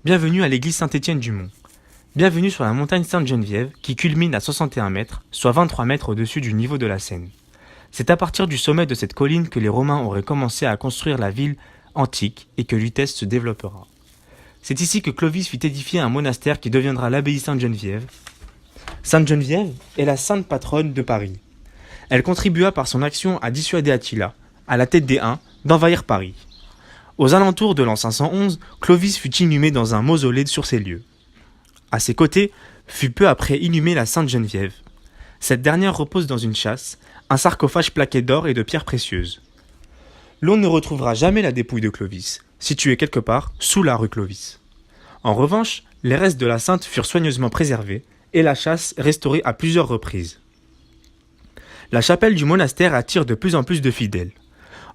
Bienvenue à l'église Saint-Étienne-du-Mont. Bienvenue sur la montagne Sainte-Geneviève qui culmine à 61 mètres, soit 23 mètres au-dessus du niveau de la Seine. C'est à partir du sommet de cette colline que les Romains auraient commencé à construire la ville antique et que Lutèce se développera. C'est ici que Clovis fit édifier un monastère qui deviendra l'abbaye Sainte-Geneviève. Sainte-Geneviève est la sainte patronne de Paris. Elle contribua par son action à dissuader Attila, à la tête des Huns, d'envahir Paris. Aux alentours de l'an 511, Clovis fut inhumé dans un mausolée sur ces lieux. À ses côtés, fut peu après inhumée la Sainte Geneviève. Cette dernière repose dans une châsse, un sarcophage plaqué d'or et de pierres précieuses. L'on ne retrouvera jamais la dépouille de Clovis, située quelque part sous la rue Clovis. En revanche, les restes de la sainte furent soigneusement préservés et la châsse restaurée à plusieurs reprises. La chapelle du monastère attire de plus en plus de fidèles.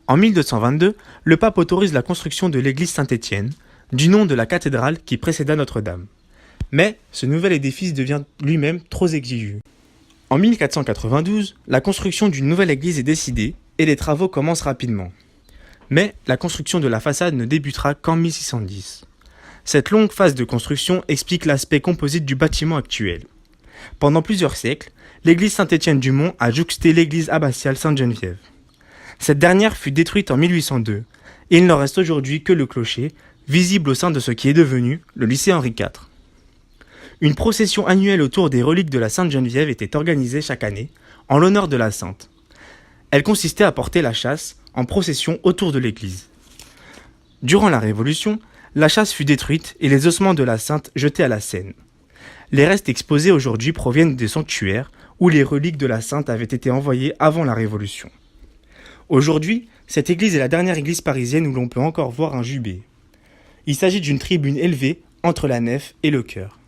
En 1222, le pape autorise la construction de l'église Saint-Étienne, du nom de la cathédrale qui précéda Notre-Dame. Mais ce nouvel édifice devient lui-même trop exigu. En 1492, la construction d'une nouvelle église est décidée et les travaux commencent rapidement. Mais la construction de la façade ne débutera qu'en 1610. Cette longue phase de construction explique l'aspect composite du bâtiment actuel. Pendant plusieurs siècles, l'église Saint-Étienne-du-Mont a jouxté l'église abbatiale Sainte-Geneviève. Cette dernière fut détruite en 1802 et il n'en reste aujourd'hui que le clocher, visible au sein de ce qui est devenu le lycée Henri IV. Une procession annuelle autour des reliques de la Sainte Geneviève était organisée chaque année en l'honneur de la sainte. Elle consistait à porter la châsse en procession autour de l'église. Durant la Révolution, la châsse fut détruite et les ossements de la sainte jetés à la Seine. Les restes exposés aujourd'hui proviennent des sanctuaires où les reliques de la sainte avaient été envoyées avant la Révolution. Aujourd'hui, cette église est la dernière église parisienne où l'on peut encore voir un jubé. Il s'agit d'une tribune élevée entre la nef et le chœur.